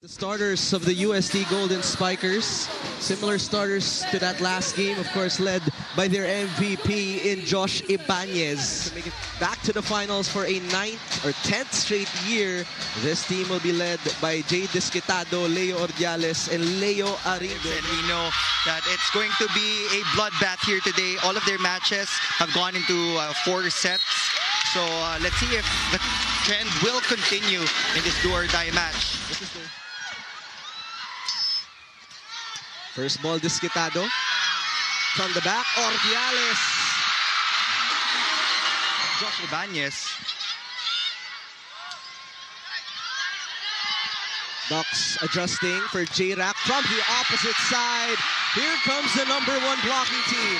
The starters of the UST Golden Spikers, similar starters to that last game, of course, led by their MVP in Josh Ibanez. To make it back to the finals for a 9th or 10th straight year, this team will be led by Jay Disquitado, Leo Ordiales, and Leo Aringo. And we know that it's going to be a bloodbath here today. All of their matches have gone into 4 sets. So let's see if the trend will continue in this do-or-die match. This is the first ball, Disquitado. From the back, Ordiales. Josh Ibanez. Ducks adjusting for J-Rack from the opposite side. Here comes the #1 blocking team.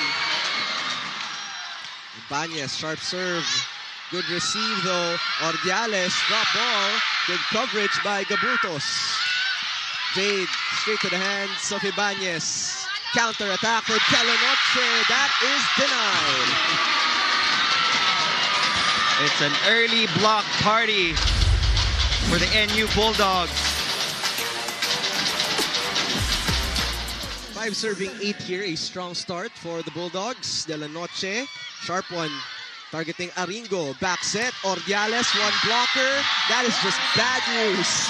Ibanez, sharp serve. Good receive though. Ordiales, drop ball. Good coverage by Gabultos. Jade straight to the hands of Ibanez. Counter attack for De La Noche. That is denied. It's an early block party for the NU Bulldogs. 5 serving 8 here. A strong start for the Bulldogs. De La Noche, sharp one. Targeting Aringo. Back set. Ordiales, one blocker. That is just bad news.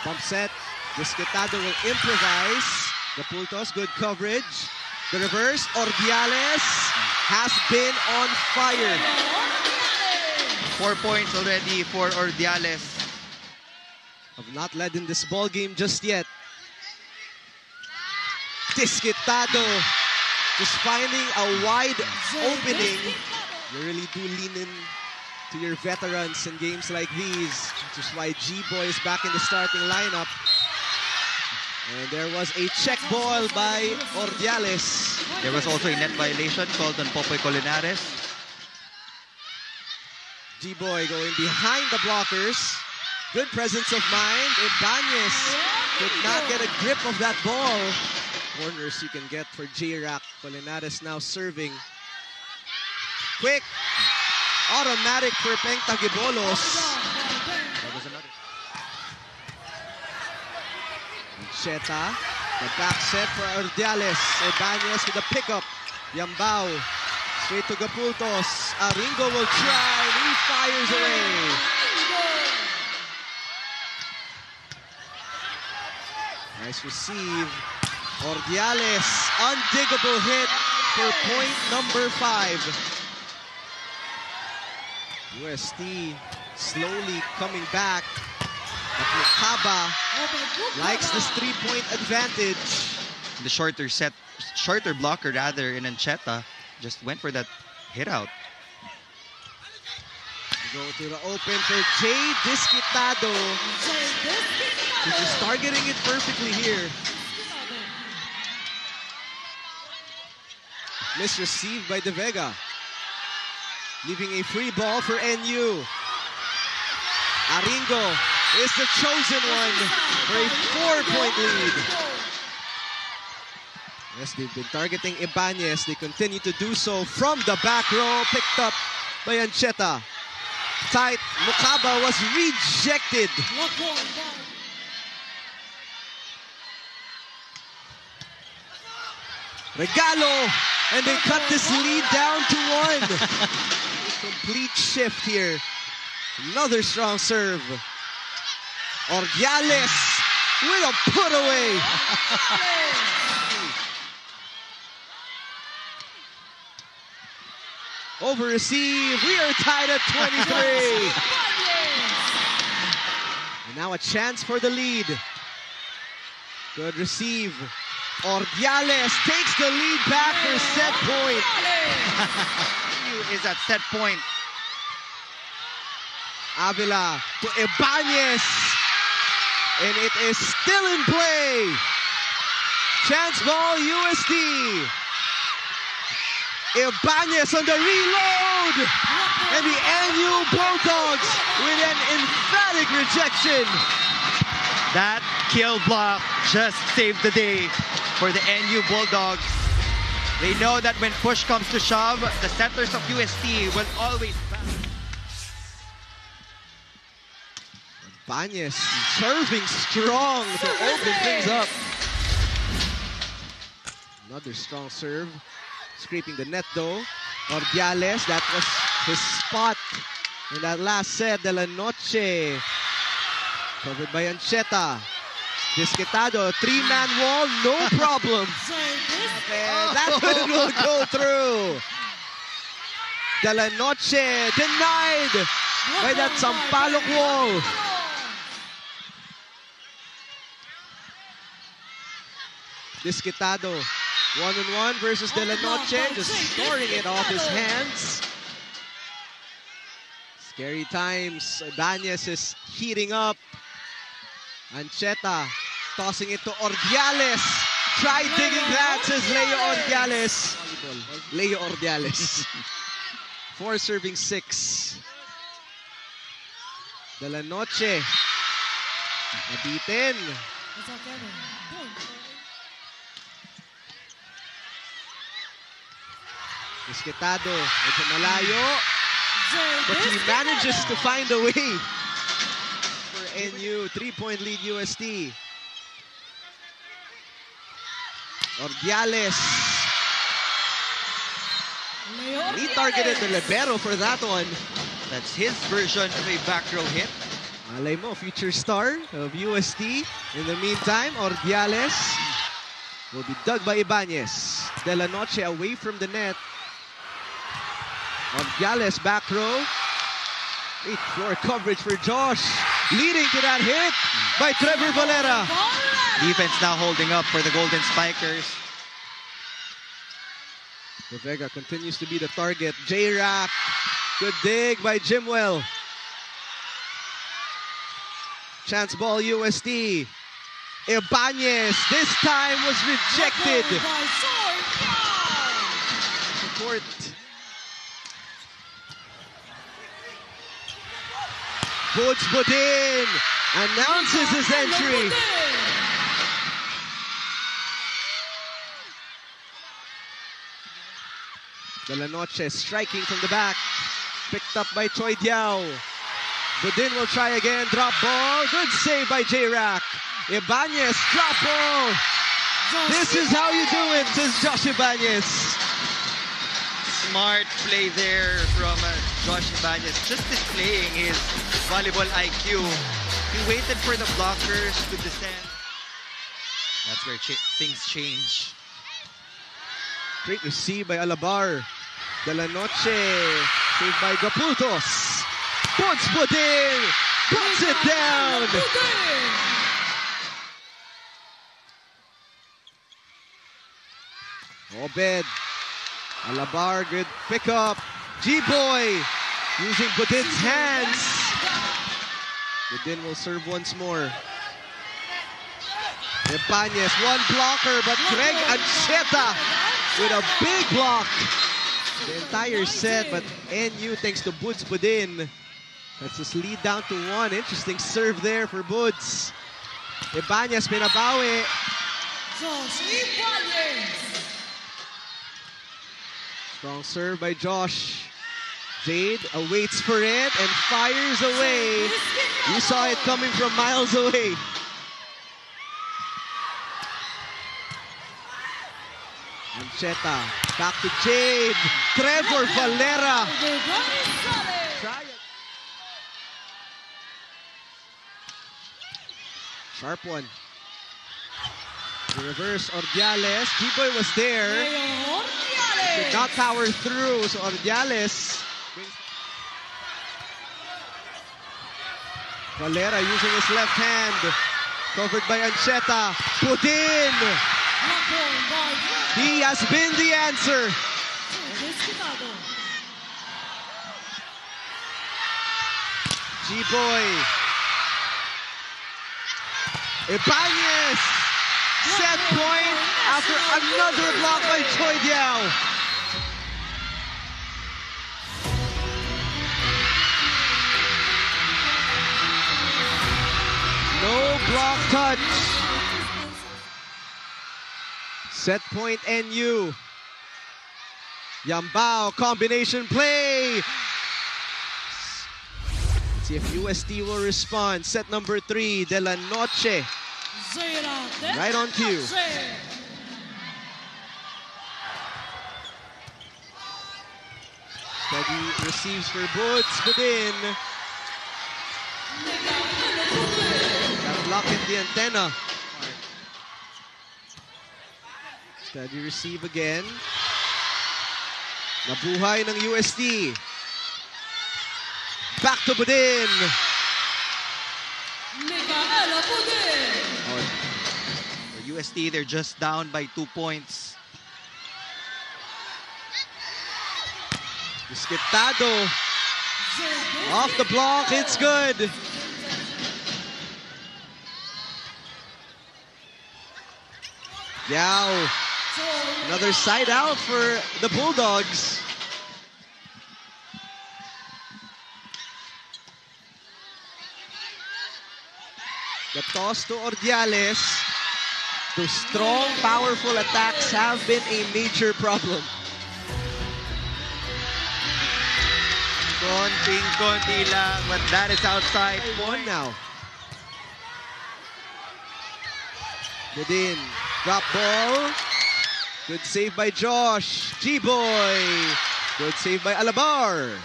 Bump set. Disquitado will improvise. Gabultos, good coverage. The reverse. Ordiales has been on fire. 4 points already for Ordiales. Have not led in this ball game just yet. Disquitado just finding a wide opening. You really do lean in to your veterans in games like these, which is why G-Boy is back in the starting lineup. And there was a check ball by Ordiales. There was also a net violation called on Popoy Colinares. G-Boy going behind the blockers. Good presence of mind. Ibanez could not get a grip of that ball. Corners you can get for J-Rack. Colinares now serving. Quick. Automatic for Peng Tagibolos. That was another. Cheta. The back set for Ordiales. Ibanez with the pickup. Yambao. Straight to Gabultos. Aringo will try. And he fires away. Nice receive. Ordiales, undiggable hit for point #5. UST slowly coming back. But Mucaba likes this 3-point advantage. The shorter blocker rather in Ancheta just went for that hit out. Go to the open for Jay Disquitado. He's just targeting it perfectly here. Misreceived by De Vega. Leaving a free ball for NU. Aringo is the chosen one for a 4-point lead. Yes, they've been targeting Ibanez. They continue to do so from the back row. Picked up by Ancheta. Tight. Mucaba was rejected. Regalo. And they cut this lead down to 1. Complete shift here. Another strong serve. Ordiales with a put away. Over receive. We are tied at 23. And now a chance for the lead. Good receive. Ordiales takes the lead back for set point. Is at set point. Avila to Ibanez. And it is still in play. Chance ball UST. Ibanez on the reload. And the NU Bulldogs with an emphatic rejection. That kill block just saved the day for the NU Bulldogs. They know that when push comes to shove, the settlers of UST will always back. Banyes serving strong to open things up. Another strong serve. Scraping the net though. Ordiales, that was his spot in that last set. De La Noche. Covered by Ancheta. Disquetado, three-man wall, no problem. And that one will go through. De La Noche denied by that Sampaloc wall. Disquetado, one-on-one versus De La Noche, just storing it off his hands. Scary times. Ibanez is heating up. Ancheta tossing it to Ordiales. Try digging that, says Leo Ordiales. Leo Ordiales. 4 serving 6. De La Noche. Nabitin. Disquetado. Medyo malayo. But he manages to find a way. NU, 3-point lead UST. Ordiales. He targeted the libero for that one. That's his version of a back row hit. Malay mo, future star of UST. In the meantime, Ordiales will be dug by Ibanez. De La Noche away from the net. Ordiales back row. Great floor coverage for Josh. Leading to that hit by Trevor Valera. Defense now holding up for the Golden Spikers. De Vega continues to be the target. J-Rack. Good dig by Jimwell. Chance ball UST. Ibanez this time was rejected. Support. Buds Budin announces his entry. De La Noche striking from the back. Picked up by Choi Diao. Budin will try again. Drop ball. Good save by J-Rack. Ibanez, drop ball. This is how you do it, says Josh Ibanez. Smart play there from Josh Ibanez, just displaying his volleyball IQ. He waited for the blockers to descend. That's where things change. Great receive by Alabar. De La Noche, saved by Gaputos. Buds Budin puts it down. Obed. Alabar, good pickup. G-Boy using Budin's hands. Budin will serve once more. Ibanez, one blocker, but Greg Ancheta with a big block. The entire set, but NU thanks to Buds Budin. That's his lead down to 1. Interesting serve there for Buds. Ibanez pinabawi. Strong serve by Josh. Jade awaits for it and fires away. You saw it coming from miles away. Ancheta, back to Jade. Trevor Valera. Sharp one. The reverse, Ordiales. G-Boy was there. Did not power through, so Ordiales. Valera using his left hand. Covered by Ancheta. Budin. He has been the answer. G-Boy. Ibanez. Set point after another block by Choi Diao. No block touch. Set point NU. Yambao, combination play. Let's see if UST will respond. Set number 3, De La Noche. Right on cue. Steady receives for Boots, Budin. That block in the antenna. Steady receive again. Nabuhay ng UST. Back to Budin. For UST, they're just down by 2 points. Disquitado. Off the block, it's good. Yao. Another side out for the Bulldogs. The toss to Ordiales. Those strong, powerful attacks have been a major problem. Konting-konti lang, but that is outside. One now. Budin, drop ball. Good save by Josh. G-Boy. Good save by Alabar.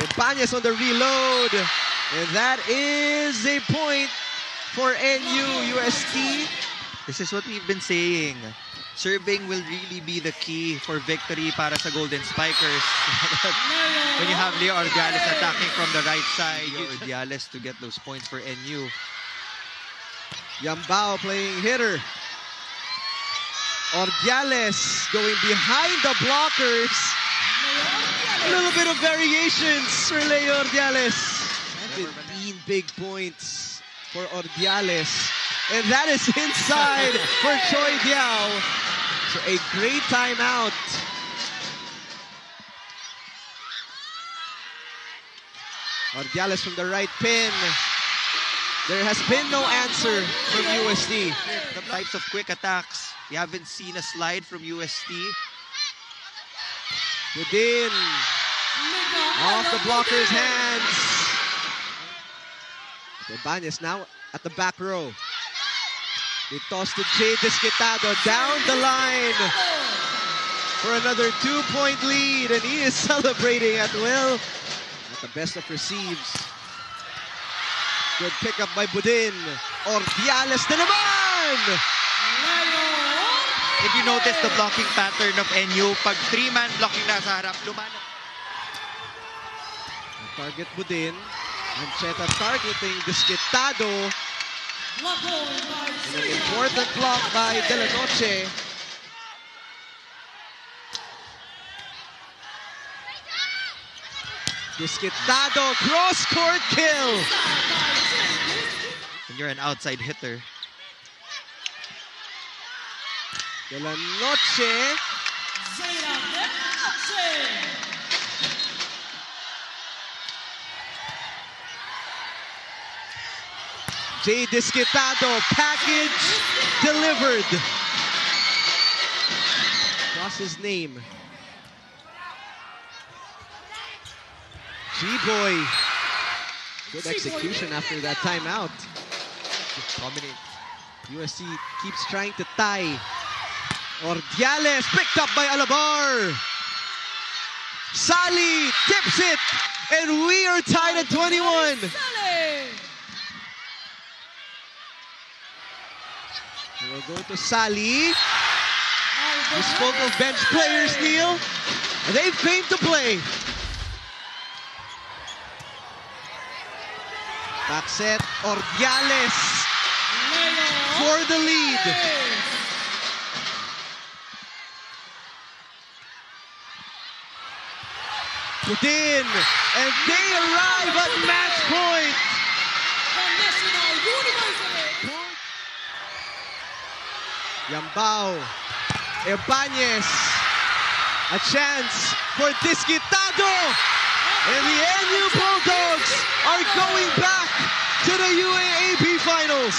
Ibanez on the reload. And that is a point for NU-UST. This is what we've been saying. Serving will really be the key for victory para sa Golden Spikers. When you have Leo Ordiales attacking from the right side, Ordiales to get those points for NU. Yambao playing hitter. Ordiales going behind the blockers. A little bit of variations for Leo Ordiales. 15 big points for Ordiales. And that is inside for Choi Diao. So a great timeout. Ordiales from the right pin. There has been no answer from UST. The types of quick attacks. We haven't seen a slide from UST. Budin. Off the blocker's hands. Ibanez now at the back row. They toss to Jay Disquitado down the line for another 2-point lead, and he is celebrating at will. At the best of receives. Good pickup by Budin. Ordiales na naman! If you notice the blocking pattern of NU, pag 3-man blocking na sa harap, lumanan. Target Budin. Ancheta targeting Disquitado. And an important block by De La Noche. Disquitado, cross-court kill. When you're an outside hitter. De La Noche. Jay Disquitado, package delivered. What's his name? G-Boy. Good execution after that timeout. Dominate. USC keeps trying to tie. Ordiales picked up by Alabar. Sali tips it, and we are tied at 21. We'll go to Sali. We spoke of bench players, Neil. They've came to play. Back set, Ordiales for the lead. Budin, and they arrive at match point. Yambao, Ibanez, a chance for Disquitado, and the NU Bulldogs are going back to the UAAP Finals.